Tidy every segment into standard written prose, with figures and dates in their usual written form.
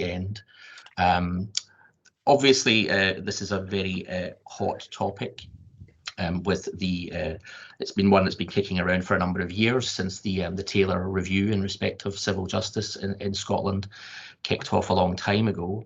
end. Obviously, this is a very hot topic. With the it's been one that's been kicking around for a number of years since the Taylor review in respect of civil justice in Scotland kicked off a long time ago.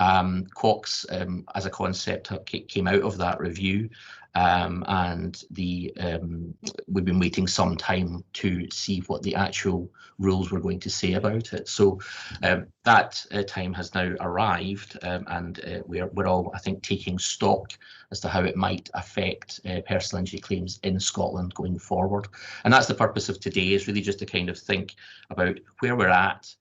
QOCS as a concept came out of that review, and we've been waiting some time to see what the actual rules were going to say about it. So that time has now arrived, and we're all, I think, taking stock as to how it might affect personal injury claims in Scotland going forward. And that's the purpose of today, is really just to kind of think about where we're at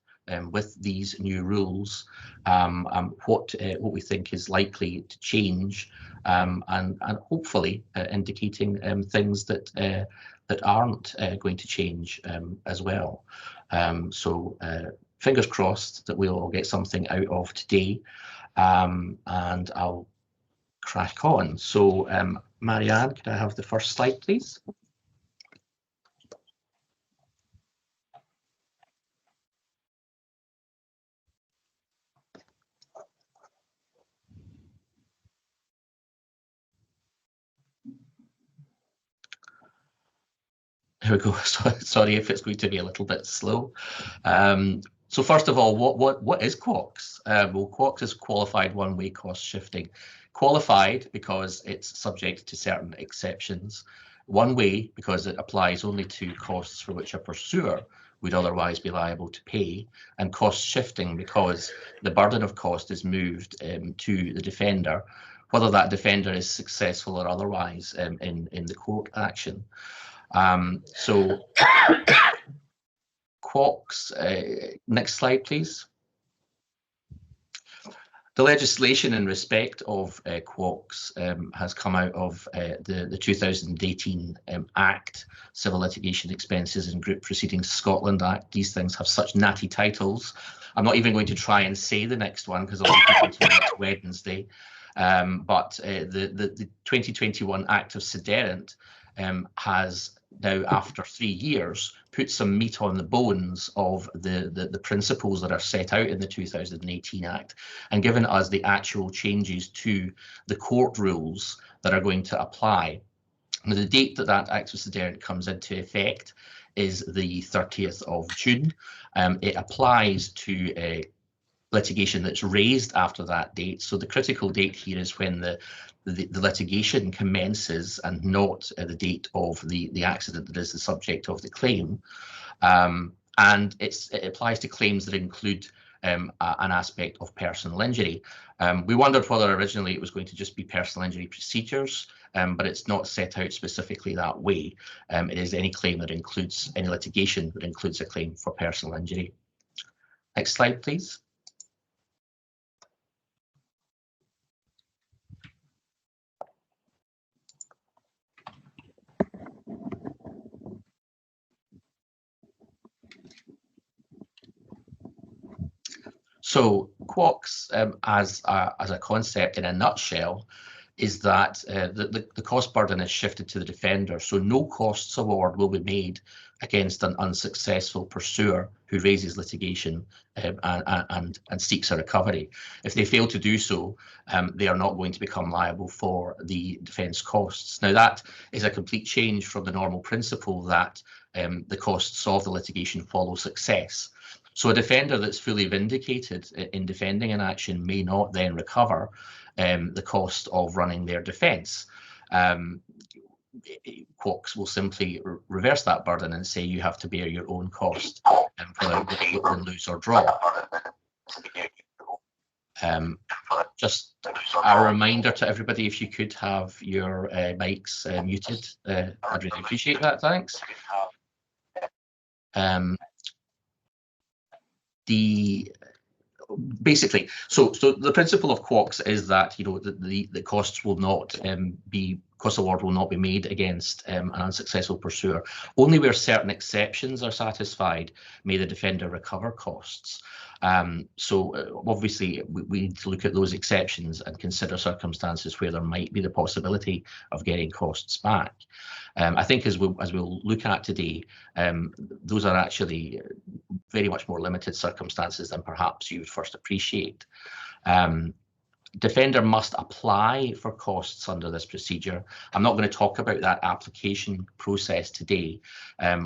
with these new rules, what we think is likely to change, and hopefully indicating things that aren't going to change as well. So fingers crossed that we'll all get something out of today, and I'll crack on. So Marianne, could I have the first slide, please? Here we go. Sorry if it's going to be a little bit slow. So first of all, what is QOCS? Well, QOCS is qualified one-way cost shifting. Qualified because it's subject to certain exceptions. One-way because it applies only to costs for which a pursuer would otherwise be liable to pay, and cost shifting because the burden of cost is moved to the defender, whether that defender is successful or otherwise in the court action. So QOCS, next slide, please. The legislation in respect of QOCS has come out of the 2018 Act, Civil Litigation Expenses and Group Proceedings Scotland Act. These things have such natty titles. I'm not even going to try and say the next one because I'll leave it until next Wednesday. But the 2021 Act of Sederant has now, after 3 years, put some meat on the bones of the principles that are set out in the 2018 Act, and given us the actual changes to the court rules that are going to apply. Now, the date that that Act of Sederant comes into effect is the 30th of June. It applies to litigation that's raised after that date. So the critical date here is when the litigation commences, and not the date of the accident that is the subject of the claim. And it applies to claims that include an aspect of personal injury. We wondered whether originally it was going to just be personal injury procedures, but it's not set out specifically that way. It is any claim that includes, any litigation that includes a claim for personal injury. Next slide, please. So QOCS, as a concept in a nutshell, is that the cost burden is shifted to the defender. So no costs award will be made against an unsuccessful pursuer who raises litigation and seeks a recovery. If they fail to do so, they are not going to become liable for the defence costs. Now, that is a complete change from the normal principle that the costs of the litigation follow success. So a defender that's fully vindicated in defending an action may not then recover the cost of running their defence. QOCS will simply reverse that burden and say you have to bear your own cost without lose or draw. Just a reminder to everybody, if you could have your mics muted, I'd really appreciate that, thanks. Basically, so the principle of QOCS is that the costs will not cost award will not be made against an unsuccessful pursuer. Only where certain exceptions are satisfied may the defender recover costs. So obviously we need to look at those exceptions and consider circumstances where there might be the possibility of getting costs back. I think as we'll look at today, those are actually very much more limited circumstances than perhaps you would first appreciate. Defender must apply for costs under this procedure. I'm not going to talk about that application process today.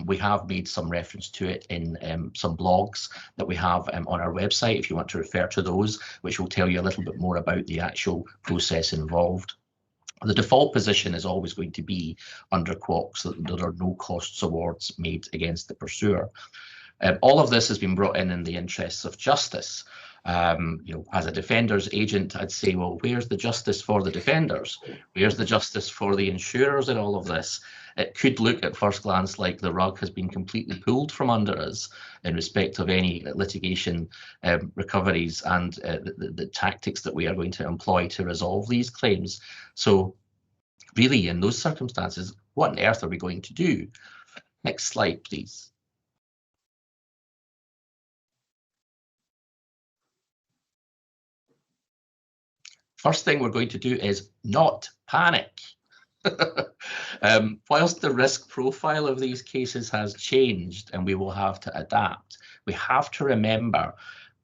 We have made some reference to it in some blogs that we have on our website, if you want to refer to those, which will tell you a little bit more about the actual process involved. The default position is always going to be under QOCS that there are no costs awards made against the pursuer. All of this has been brought in the interests of justice. As a defender's agent, I'd say, well, where's the justice for the defenders? Where's the justice for the insurers in all of this? It could look at first glance like the rug has been completely pulled from under us in respect of any litigation recoveries and the tactics that we are going to employ to resolve these claims. So really, in those circumstances, what on earth are we going to do? Next slide, please. First thing we're going to do is not panic. Whilst the risk profile of these cases has changed and we will have to adapt, we have to remember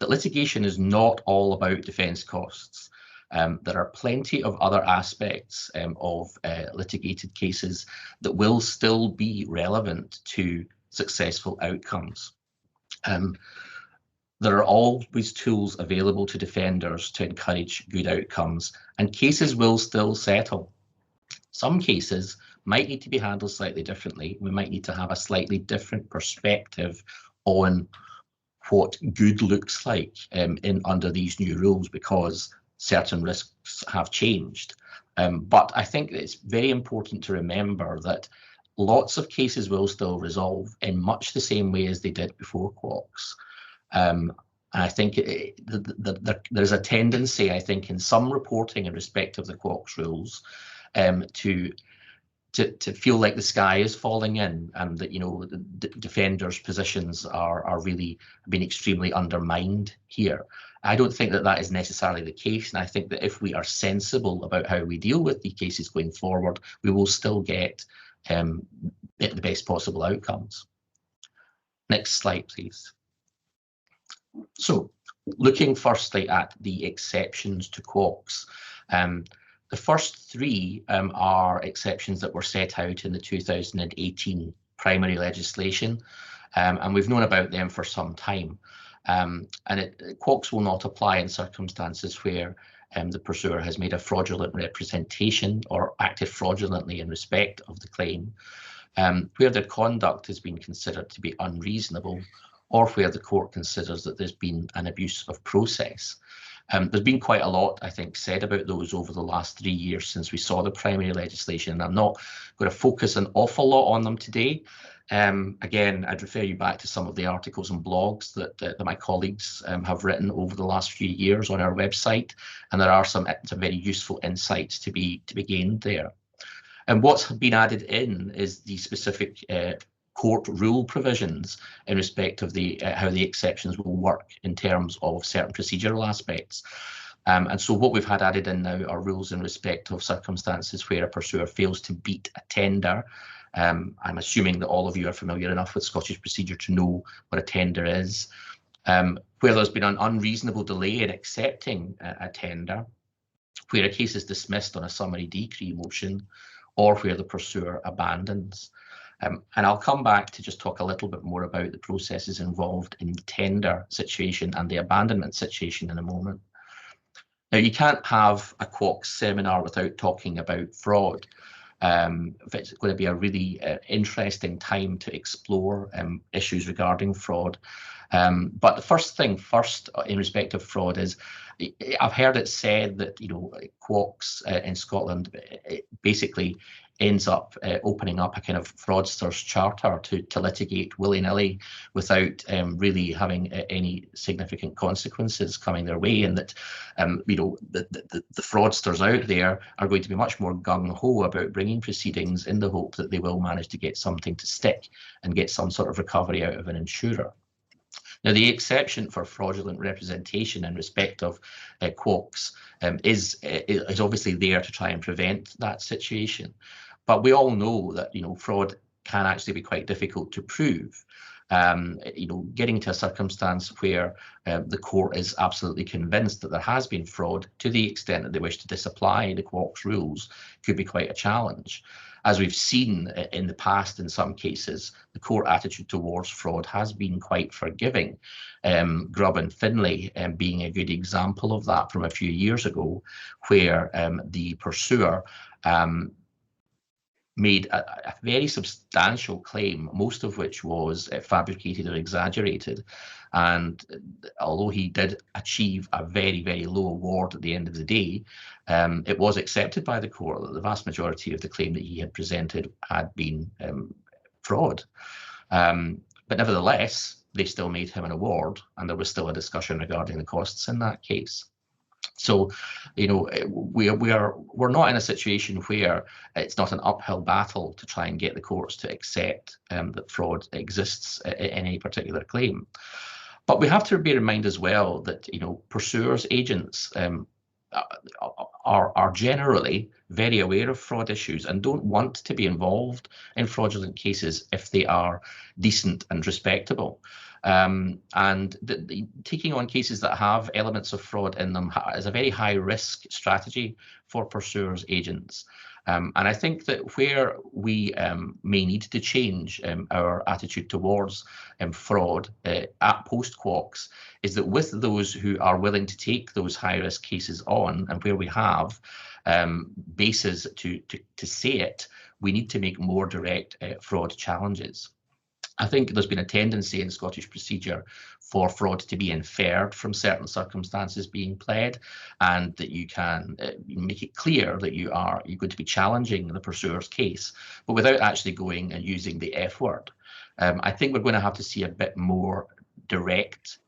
that litigation is not all about defence costs. There are plenty of other aspects of litigated cases that will still be relevant to successful outcomes. There are always tools available to defenders to encourage good outcomes, and cases will still settle. Some cases might need to be handled slightly differently. We might need to have a slightly different perspective on what good looks like under these new rules because certain risks have changed. But I think it's very important to remember that lots of cases will still resolve in much the same way as they did before QOCS. And I think there's a tendency, I think, in some reporting in respect of the QOCS rules to feel like the sky is falling in and that, the defenders' positions are really being extremely undermined here. I don't think that that is necessarily the case, and I think that if we are sensible about how we deal with the cases going forward, we will still get the best possible outcomes. Next slide, please. So, looking firstly at the exceptions to QOCS, the first three are exceptions that were set out in the 2018 primary legislation, and we've known about them for some time. QOCS will not apply in circumstances where the pursuer has made a fraudulent representation or acted fraudulently in respect of the claim, where their conduct has been considered to be unreasonable, or where the court considers that there's been an abuse of process. There's been quite a lot, I think, said about those over the last 3 years since we saw the primary legislation, and I'm not going to focus an awful lot on them today. Again, I'd refer you back to some of the articles and blogs that my colleagues have written over the last few years on our website, and there are some very useful insights to be gained there. And what's been added in is the specific court rule provisions in respect of how the exceptions will work in terms of certain procedural aspects. And so what we've had added in now are rules in respect of circumstances where a pursuer fails to beat a tender. I'm assuming that all of you are familiar enough with Scottish procedure to know what a tender is. Where there's been an unreasonable delay in accepting a tender, where a case is dismissed on a summary decree motion, or where the pursuer abandons. And I'll come back to just talk a little bit more about the processes involved in the tender situation and the abandonment situation in a moment. Now, you can't have a QOCS seminar without talking about fraud. It's going to be a really interesting time to explore issues regarding fraud. But the first thing first in respect of fraud is, I've heard it said that QOCS in Scotland basically ends up opening up a kind of fraudsters charter to litigate willy-nilly without really having any significant consequences coming their way, and that the fraudsters out there are going to be much more gung-ho about bringing proceedings in the hope that they will manage to get something to stick and get some sort of recovery out of an insurer. Now, the exception for fraudulent representation in respect of QOCS is obviously there to try and prevent that situation. But we all know that, you know, fraud can actually be quite difficult to prove. You know, getting to a circumstance where the court is absolutely convinced that there has been fraud to the extent that they wish to disapply the QOCS rules could be quite a challenge. As we've seen in the past, in some cases, the court attitude towards fraud has been quite forgiving. Grubb and Finlay being a good example of that from a few years ago, where the pursuer made a very substantial claim, most of which was fabricated or exaggerated. And although he did achieve a very, very low award at the end of the day, it was accepted by the court that the vast majority of the claim that he had presented had been fraud. But nevertheless, they still made him an award, and there was still a discussion regarding the costs in that case. So, you know, we're not in a situation where it's not an uphill battle to try and get the courts to accept that fraud exists in any particular claim. But we have to bear in mind as well that, you know, pursuers agents are generally very aware of fraud issues and don't want to be involved in fraudulent cases if they are decent and respectable. And taking on cases that have elements of fraud in them is a very high risk strategy for pursuers agents. And I think that where we may need to change our attitude towards fraud at post-QOCS is that with those who are willing to take those high-risk cases on, and where we have bases to say it, we need to make more direct fraud challenges. I think there's been a tendency in Scottish procedure for fraud to be inferred from certain circumstances being pled, and that you can make it clear that you're going to be challenging the pursuer's case, but without actually going and using the F word. I think we're going to have to see a bit more direct,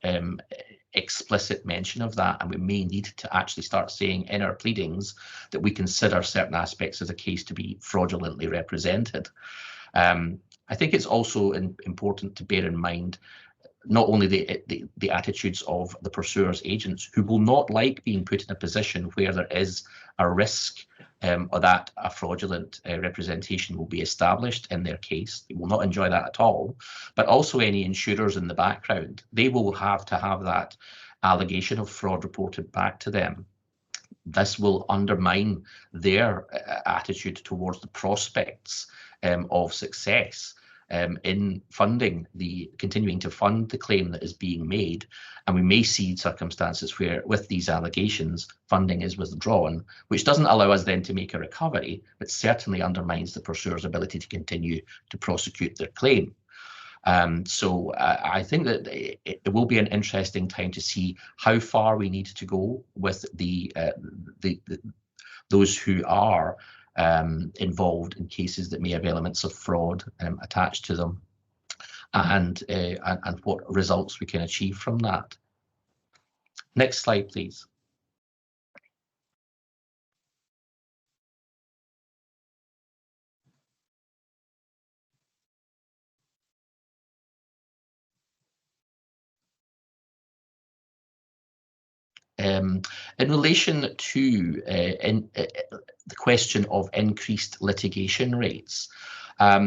explicit mention of that, and we may need to actually start saying in our pleadings that we consider certain aspects of the case to be fraudulently represented. I think it's also important to bear in mind not only the attitudes of the pursuer's agents, who will not like being put in a position where there is a risk or that a fraudulent representation will be established in their case. They will not enjoy that at all, but also any insurers in the background. They will have to have that allegation of fraud reported back to them. This will undermine their attitude towards the prospects of success in continuing to fund the claim that is being made. And we may see circumstances where, with these allegations, funding is withdrawn, which doesn't allow us then to make a recovery, but certainly undermines the pursuer's ability to continue to prosecute their claim. So I think that it will be an interesting time to see how far we need to go with those who are involved in cases that may have elements of fraud attached to them, and what results we can achieve from that. Next slide, please. In relation to the question of increased litigation rates, I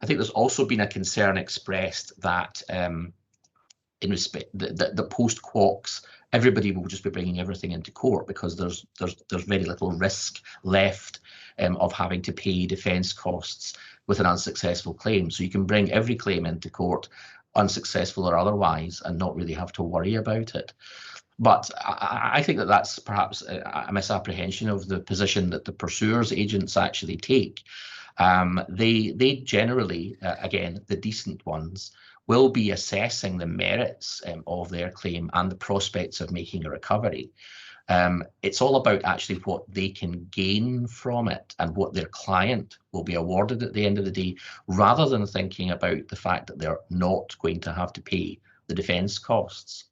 think there's also been a concern expressed that in respect the post-QOCS, everybody will just be bringing everything into court because there's very little risk left of having to pay defence costs with an unsuccessful claim. So you can bring every claim into court, unsuccessful or otherwise, and not really have to worry about it. But I think that that's perhaps a misapprehension of the position that the pursuers agents actually take. They generally, again, the decent ones, will be assessing the merits of their claim and the prospects of making a recovery. It's all about actually what they can gain from it and what their client will be awarded at the end of the day, rather than thinking about the fact that they're not going to have to pay the defence costs.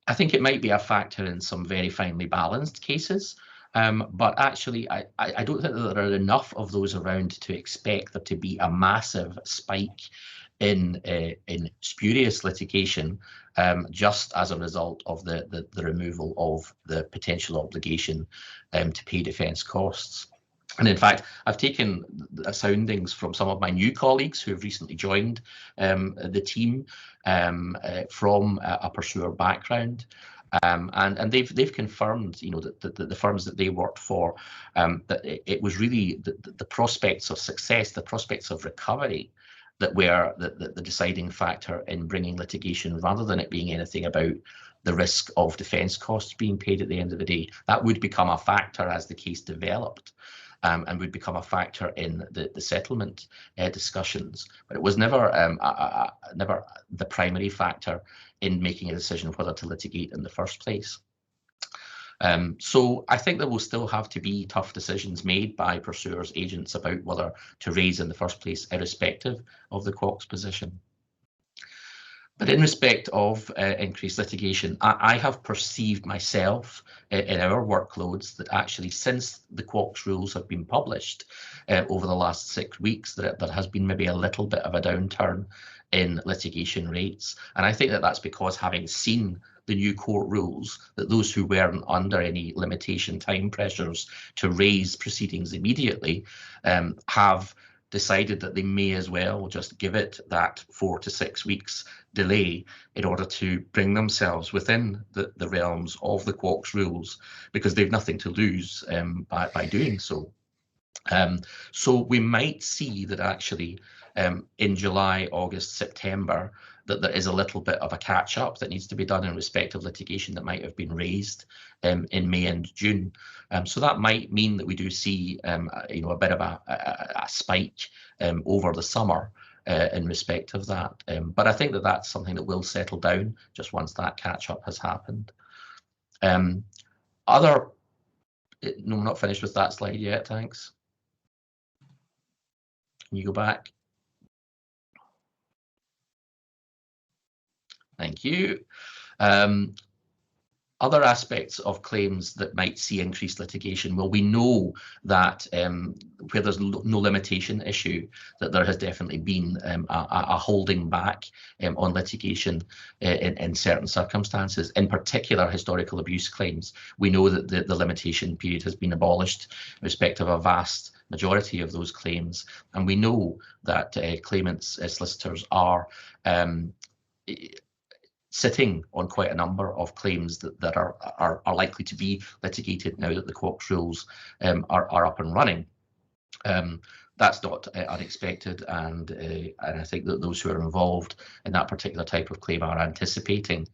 I think it might be a factor in some very finely balanced cases, but actually I don't think that there are enough of those around to expect there to be a massive spike in spurious litigation, just as a result of the removal of the potential obligation to pay defence costs. And in fact, I've taken soundings from some of my new colleagues who have recently joined the team from a pursuer background. And they've confirmed, you know, that the firms that they worked for, that it was really the prospects of success, the prospects of recovery, that were the deciding factor in bringing litigation, rather than it being anything about the risk of defence costs being paid at the end of the day. That would become a factor as the case developed. And would become a factor in the settlement discussions, but it was never never the primary factor in making a decision whether to litigate in the first place. So I think there will still have to be tough decisions made by pursuers' agents about whether to raise in the first place, irrespective of the QOCS position. But in respect of increased litigation, I have perceived myself in our workloads that actually, since the QOCS rules have been published over the last 6 weeks, that there has been maybe a little bit of a downturn in litigation rates. And I think that that's because, having seen the new court rules, that those who weren't under any limitation time pressures to raise proceedings immediately have decided that they may as well just give it that 4 to 6 weeks delay in order to bring themselves within the realms of the QOCS rules, because they've nothing to lose by doing so. So we might see that actually in July, August, September, that there is a little bit of a catch up that needs to be done in respect of litigation that might have been raised in May and June. So that might mean that we do see you know, a bit of a spike over the summer in respect of that. But I think that that's something that will settle down just once that catch up has happened. No, I'm not finished with that slide yet, thanks. Can you go back? Thank you. Other aspects of claims that might see increased litigation, well, we know that where there's no limitation issue, that there has definitely been a holding back on litigation in certain circumstances. In particular, historical abuse claims. We know that the limitation period has been abolished in respect of a vast majority of those claims, and we know that claimants, solicitors, are sitting on quite a number of claims that are likely to be litigated now that the QOCS rules are up and running. That's not unexpected, and I think that those who are involved in that particular type of claim are anticipating,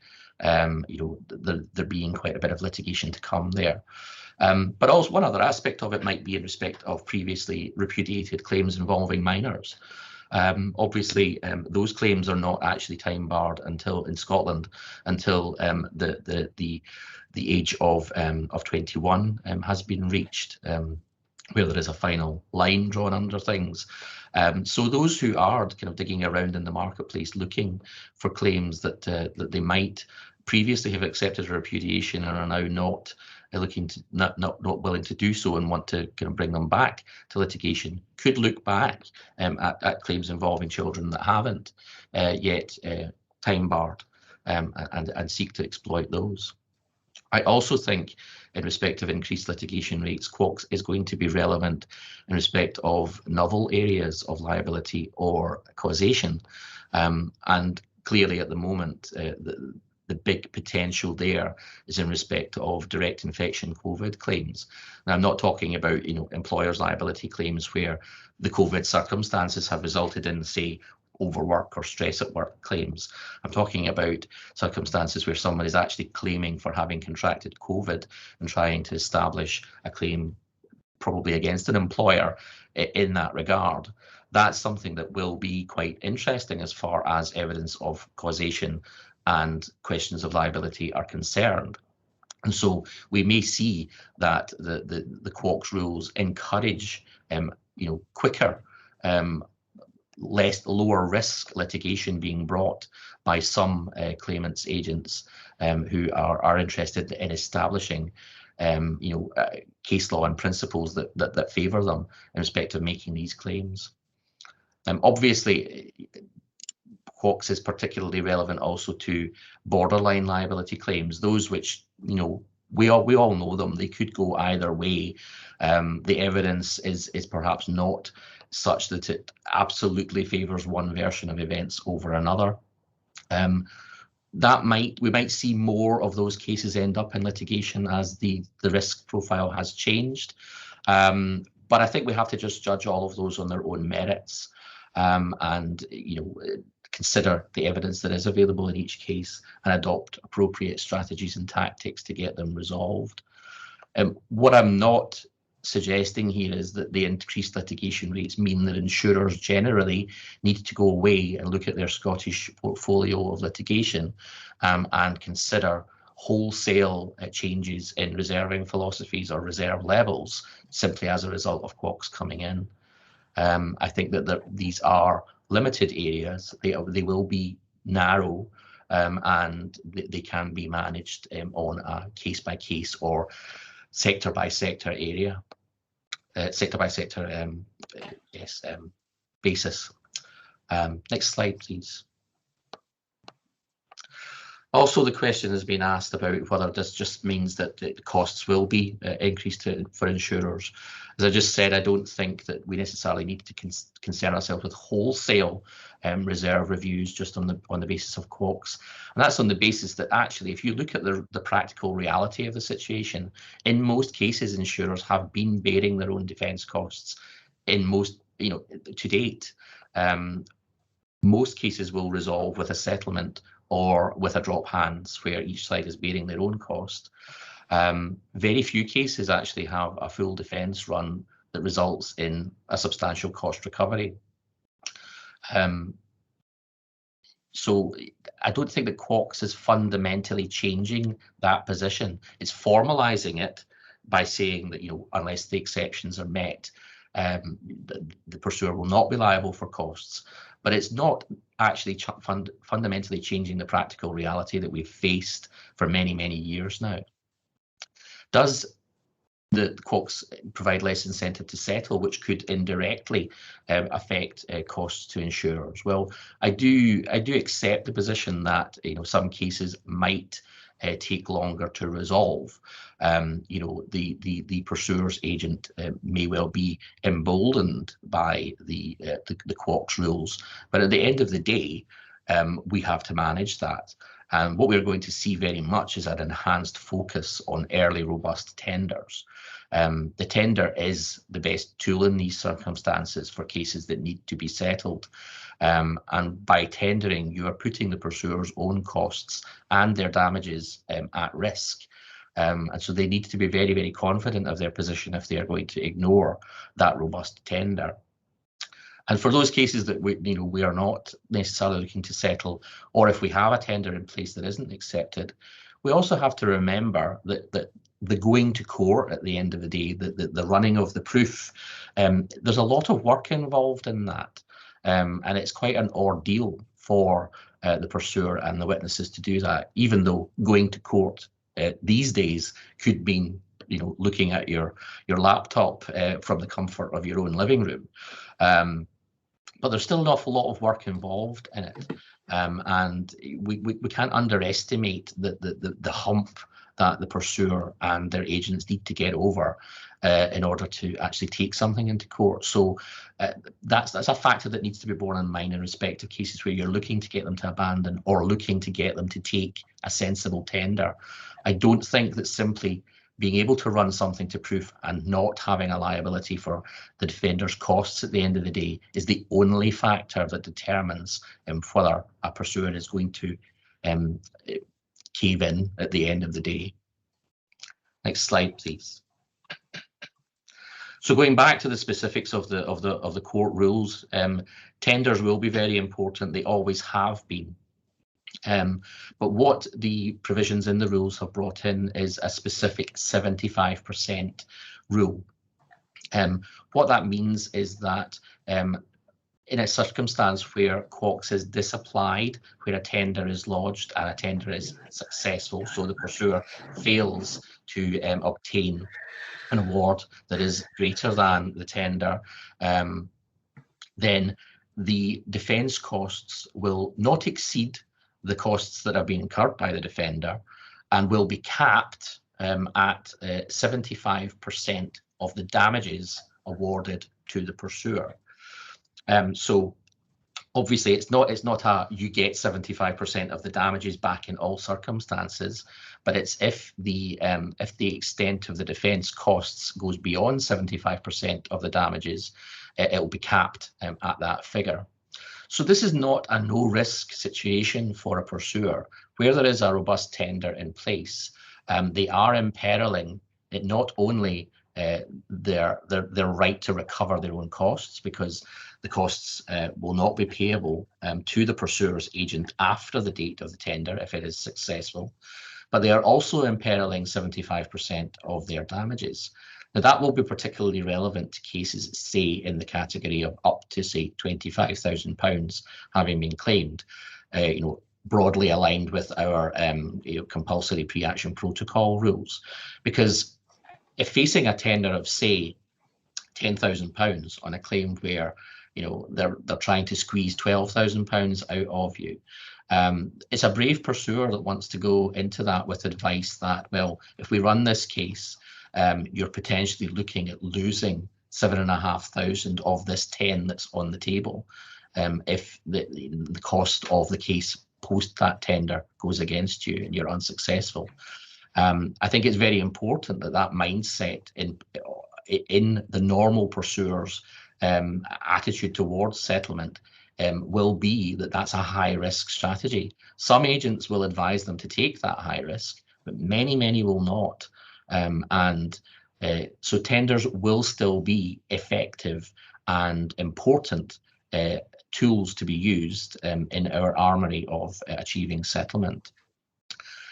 you know, there being quite a bit of litigation to come there. But also, one other aspect of it might be in respect of previously repudiated claims involving minors. Obviously, those claims are not actually time barred until, in Scotland, until the age of 21 has been reached, where there is a final line drawn under things. So those who are kind of digging around in the marketplace looking for claims that that they might previously have accepted a repudiation and are now not looking to not willing to do so and want to kind of bring them back to litigation, could look back at claims involving children that haven't yet time barred and seek to exploit those. I also think, in respect of increased litigation rates, QOCS is going to be relevant in respect of novel areas of liability or causation, and clearly at the moment the big potential there is in respect of direct infection COVID claims. Now, I'm not talking about, you know, employers' liability claims where the COVID circumstances have resulted in, say, overwork or stress at work claims. I'm talking about circumstances where someone is actually claiming for having contracted COVID and trying to establish a claim probably against an employer in that regard. That's something that will be quite interesting as far as evidence of causation and questions of liability are concerned. And so we may see that the QOCS rules encourage you know, quicker, lower risk litigation being brought by some claimants agents who are interested in establishing you know, case law and principles that favour them in respect of making these claims. Obviously, QOCS is particularly relevant also to borderline liability claims, those which, you know, we all know them. They could go either way. The evidence is perhaps not such that it absolutely favours one version of events over another. We might see more of those cases end up in litigation as the risk profile has changed. But I think we have to just judge all of those on their own merits, and, you know, consider the evidence that is available in each case and adopt appropriate strategies and tactics to get them resolved. What I'm not suggesting here is that the increased litigation rates mean that insurers generally need to go away and look at their Scottish portfolio of litigation and consider wholesale changes in reserving philosophies or reserve levels simply as a result of QOCS coming in. I think that these are limited areas. They will be narrow, and they can be managed on a case-by-case or sector-by-sector area, sector-by-sector basis. Next slide, please. Also, the question has been asked about whether this just means that the costs will be increased for insurers. As I just said, I don't think that we necessarily need to concern ourselves with wholesale reserve reviews just on the basis of QOCS. And that's on the basis that actually, if you look at the practical reality of the situation, in most cases, insurers have been bearing their own defence costs. In most, you know, to date, most cases will resolve with a settlement or with a drop hands where each side is bearing their own cost. Very few cases actually have a full defence run that results in a substantial cost recovery. So I don't think that QOCS is fundamentally changing that position. It's formalising it by saying that, you know, unless the exceptions are met, the pursuer will not be liable for costs. But it's not actually fundamentally changing the practical reality that we've faced for many, many years now. Does the QOCS provide less incentive to settle, which could indirectly affect costs to insurers? Well, I do accept the position that, you know, some cases might take longer to resolve. You know, the pursuer's agent may well be emboldened by the QOCS rules, but at the end of the day, we have to manage that. And what we're going to see very much is an enhanced focus on early robust tenders. The tender is the best tool in these circumstances for cases that need to be settled. And by tendering, you are putting the pursuer's own costs and their damages at risk. And so they need to be very, very confident of their position if they are going to ignore that robust tender. And for those cases that we are not necessarily looking to settle, or if we have a tender in place that isn't accepted, we also have to remember that the going to court at the end of the day, the running of the proof, there's a lot of work involved in that. And it's quite an ordeal for the pursuer and the witnesses to do that, even though going to court these days could mean, you know, looking at your laptop from the comfort of your own living room. But there's still an awful lot of work involved in it, and we can't underestimate the hump that the pursuer and their agents need to get over in order to actually take something into court. So that's a factor that needs to be borne in mind in respect of cases where you're looking to get them to abandon or looking to get them to take a sensible tender. I don't think that simply being able to run something to proof and not having a liability for the defender's costs at the end of the day is the only factor that determines whether a pursuer is going to cave in at the end of the day. Next slide, please. So going back to the specifics of the court rules, tenders will be very important. They always have been. But what the provisions in the rules have brought in is a specific 75% rule. What that means is that in a circumstance where QOCS is disapplied, where a tender is lodged and a tender is successful, so the pursuer fails to obtain an award that is greater than the tender, then the defence costs will not exceed the costs that have been incurred by the defender and will be capped at 75% of the damages awarded to the pursuer. So obviously it's not a you get 75% of the damages back in all circumstances, but it's if the extent of the defence costs goes beyond 75% of the damages, it will be capped at that figure. So this is not a no-risk situation for a pursuer. Where there is a robust tender in place, they are imperiling it not only their right to recover their own costs, because the costs will not be payable to the pursuer's agent after the date of the tender if it is successful, but they are also imperiling 75% of their damages. Now, that will be particularly relevant to cases, say, in the category of up to, say, £25,000 having been claimed, broadly aligned with our compulsory pre-action protocol rules. Because if facing a tender of, say, £10,000 on a claim where they're trying to squeeze £12,000 out of you, it's a brave pursuer that wants to go into that with advice that, well, if we run this case, you're potentially looking at losing 7,500 of this 10 that's on the table if the cost of the case post that tender goes against you and you're unsuccessful. I think it's very important that mindset in the normal pursuer's attitude towards settlement will be that that's a high risk strategy. Some agents will advise them to take that high risk, but many will not. So tenders will still be effective and important tools to be used in our armory of achieving settlement.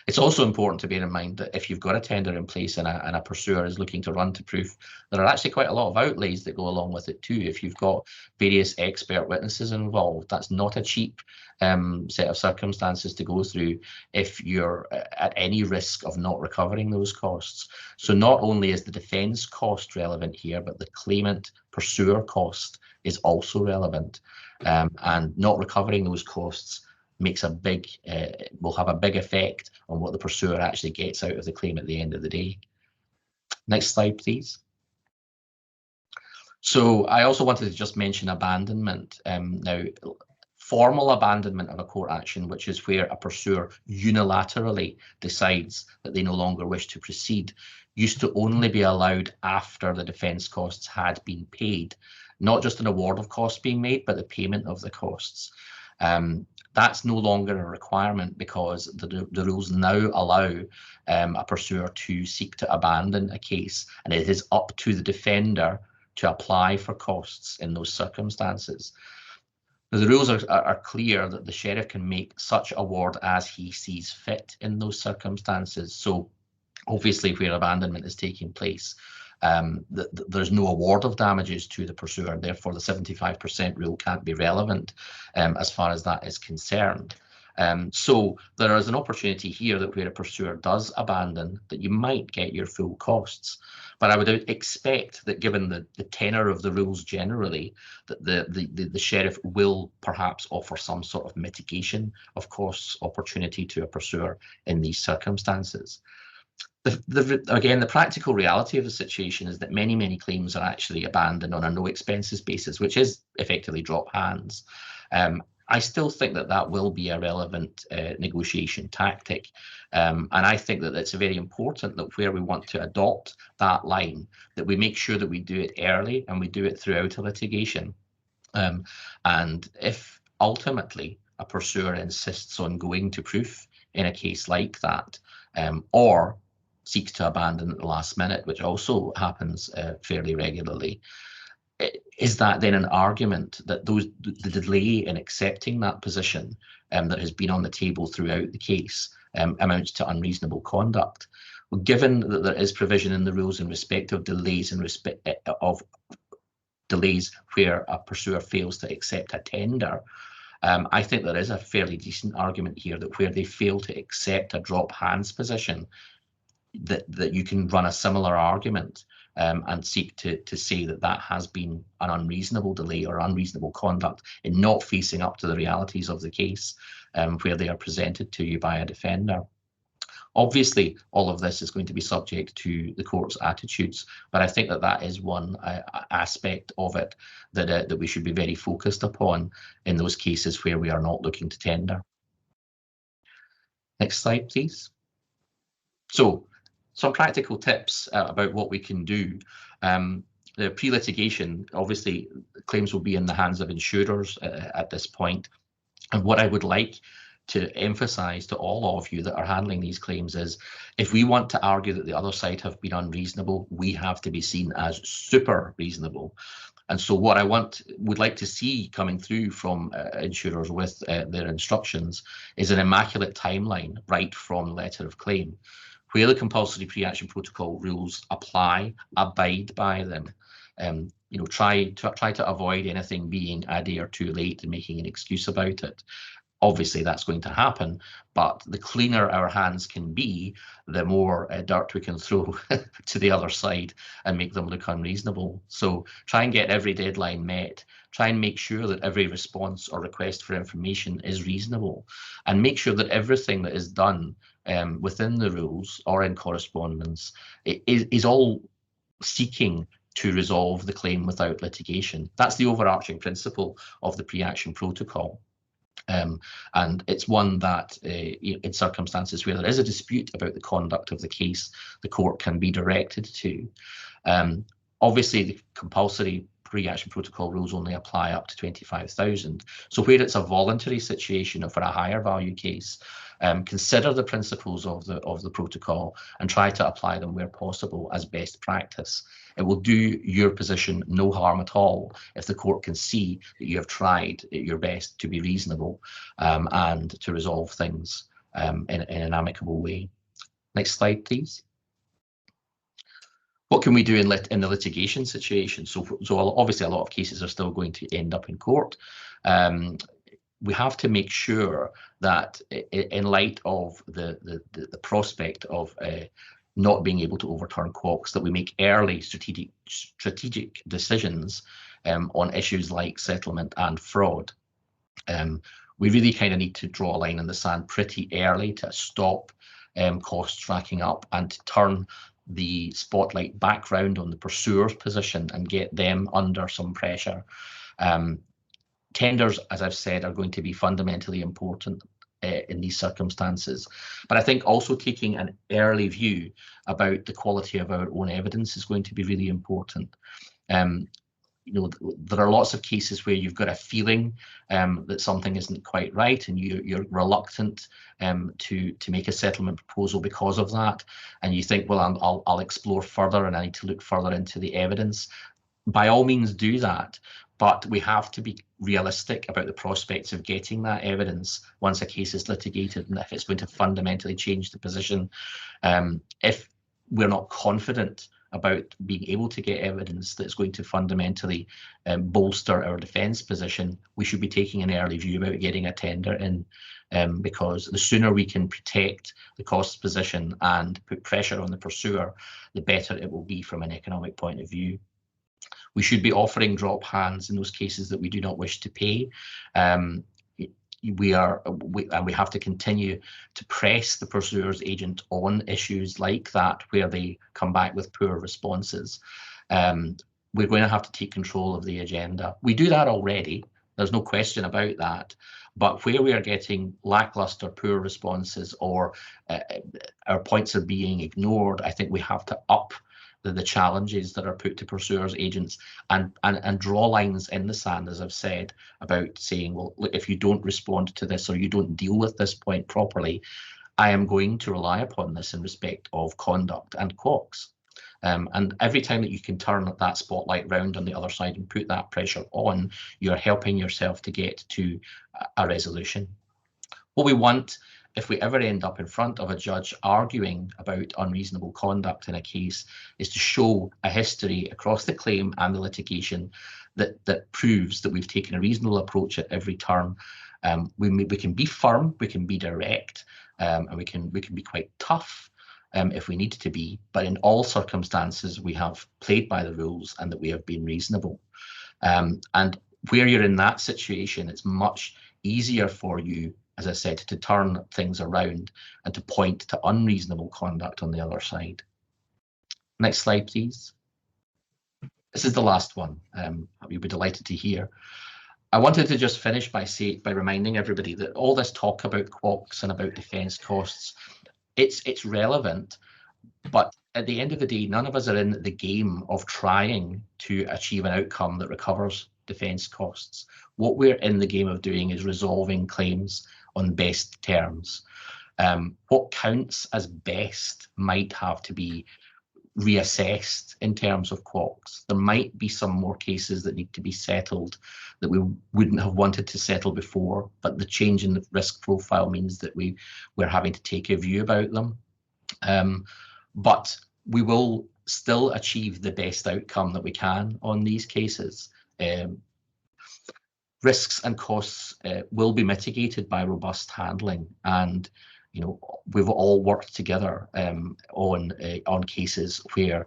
It's also important to bear in mind that if you've got a tender in place and a pursuer is looking to run to proof, there are actually quite a lot of outlays that go along with it too. If you've got various expert witnesses involved, that's not a cheap set of circumstances to go through if you're at any risk of not recovering those costs. So not only is the defence cost relevant here, but the claimant pursuer cost is also relevant, and not recovering those costs makes will have a big effect on what the pursuer actually gets out of the claim at the end of the day. Next slide, please. So I also wanted to just mention abandonment. Now, formal abandonment of a court action, which is where a pursuer unilaterally decides that they no longer wish to proceed, used to only be allowed after the defence costs had been paid. Not just an award of costs being made, but the payment of the costs. That's no longer a requirement because the rules now allow a pursuer to seek to abandon a case, and it is up to the defender to apply for costs in those circumstances. Now, the rules are clear that the sheriff can make such award as he sees fit in those circumstances. So obviously where abandonment is taking place, there's no award of damages to the pursuer, and therefore the 75% rule can't be relevant as far as that is concerned. So there is an opportunity here that where a pursuer does abandon, that you might get your full costs. But I would expect that given the tenor of the rules generally, that the sheriff will perhaps offer some sort of mitigation of costs opportunity to a pursuer in these circumstances. Again, the practical reality of the situation is that many claims are actually abandoned on a no expenses basis, which is effectively drop hands. I still think that will be a relevant negotiation tactic. And I think that it's very important that where we want to adopt that line, that we make sure that we do it early and we do it throughout a litigation. And if ultimately a pursuer insists on going to proof in a case like that, or seeks to abandon at the last minute, which also happens fairly regularly, is that then an argument that the delay in accepting that position that has been on the table throughout the case amounts to unreasonable conduct? Well, given that there is provision in the rules in respect of delays where a pursuer fails to accept a tender, I think there is a fairly decent argument here that where they fail to accept a drop hands position, that you can run a similar argument and seek to say that that has been an unreasonable delay or unreasonable conduct in not facing up to the realities of the case where they are presented to you by a defender. Obviously, all of this is going to be subject to the court's attitudes, but I think that that is one aspect of it that we should be very focused upon in those cases where we are not looking to tender. Next slide, please. So, some practical tips about what we can do. The pre-litigation, obviously, claims will be in the hands of insurers at this point. And what I would like to emphasize to all of you that are handling these claims is, if we want to argue that the other side have been unreasonable, we have to be seen as super reasonable. And so what I would like to see coming through from insurers with their instructions is an immaculate timeline right from the letter of claim, where the compulsory pre-action protocol rules apply, abide by them. You know, try to avoid anything being a day or two late and making an excuse about it. Obviously, that's going to happen, but the cleaner our hands can be, the more dirt we can throw to the other side and make them look unreasonable. So try and get every deadline met. Try and make sure that every response or request for information is reasonable, and make sure that everything that is done within the rules or in correspondence is all seeking to resolve the claim without litigation. That's the overarching principle of the pre-action protocol. And it's one that in circumstances where there is a dispute about the conduct of the case, the court can be directed to. Obviously, the compulsory pre-action protocol rules only apply up to 25,000. So where it's a voluntary situation or for a higher value case, consider the principles of the protocol and try to apply them where possible as best practice. It will do your position no harm at all if the court can see that you have tried your best to be reasonable and to resolve things in an amicable way. Next slide, please. What can we do in the litigation situation? So obviously a lot of cases are still going to end up in court. We have to make sure that in light of the prospect of not being able to overturn QOCS, that we make early strategic decisions on issues like settlement and fraud. We really kind of need to draw a line in the sand pretty early to stop costs racking up and to turn the spotlight back round on the pursuer's position and get them under some pressure. Tenders, as I've said, are going to be fundamentally important in these circumstances. But I think also taking an early view about the quality of our own evidence is going to be really important. You know, there are lots of cases where you've got a feeling that something isn't quite right, and you're reluctant to make a settlement proposal because of that, and you think, well, I'll explore further and I need to look further into the evidence. By all means do that, but we have to be realistic about the prospects of getting that evidence once a case is litigated, and if it's going to fundamentally change the position. If we're not confident about being able to get evidence that's going to fundamentally bolster our defence position, we should be taking an early view about getting a tender in, because the sooner we can protect the costs position and put pressure on the pursuer, the better it will be from an economic point of view. We should be offering drop hands in those cases that we do not wish to pay. We have to continue to press the pursuer's agent on issues like that where they come back with poor responses. We're going to have to take control of the agenda. We do that already, there's no question about that. But where we are getting lackluster, poor responses, or our points are being ignored, I think we have to up the challenges that are put to pursuers' agents and draw lines in the sand, as I've said, about saying, well, if you don't respond to this or you don't deal with this point properly, I am going to rely upon this in respect of conduct and QOCS. And every time that you can turn that spotlight round on the other side and put that pressure on, you're helping yourself to get to a resolution. What we want, if we ever end up in front of a judge arguing about unreasonable conduct in a case, is to show a history across the claim and the litigation that proves that we've taken a reasonable approach at every turn. We can be firm, we can be direct, and we can be quite tough. if we need to be, but in all circumstances we have played by the rules and that we have been reasonable. And where you're in that situation, it's much easier for you, as I said, to turn things around and to point to unreasonable conduct on the other side. Next slide, please. This is the last one. You'll be delighted to hear. I wanted to just finish by reminding everybody that all this talk about QOCS and about defence costs, it's relevant, but at the end of the day, none of us are in the game of trying to achieve an outcome that recovers defence costs. What we're in the game of doing is resolving claims on best terms. What counts as best might have to be reassessed in terms of QOCS. There might be some more cases that need to be settled that we wouldn't have wanted to settle before, but the change in the risk profile means that we're having to take a view about them. But we will still achieve the best outcome that we can on these cases. Risks and costs will be mitigated by robust handling, and we've all worked together on cases where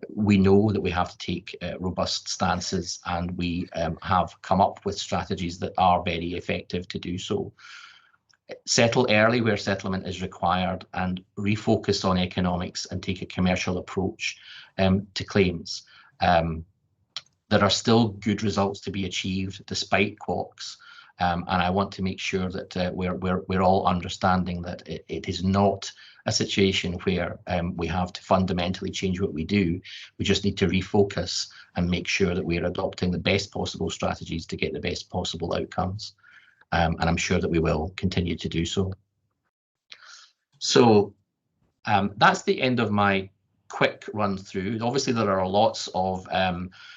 we know that we have to take robust stances, and we have come up with strategies that are very effective to do so. Settle early where settlement is required, and refocus on economics and take a commercial approach to claims. There are still good results to be achieved despite QOCS. And I want to make sure that we're all understanding that it is not a situation where we have to fundamentally change what we do. We just need to refocus and make sure that we're adopting the best possible strategies to get the best possible outcomes. And I'm sure that we will continue to do so. So that's the end of my quick run through. Obviously, there are lots of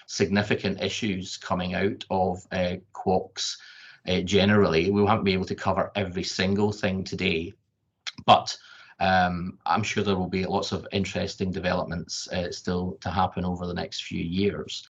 significant issues coming out of QOCS. Generally, we won't be able to cover every single thing today, but I'm sure there will be lots of interesting developments still to happen over the next few years.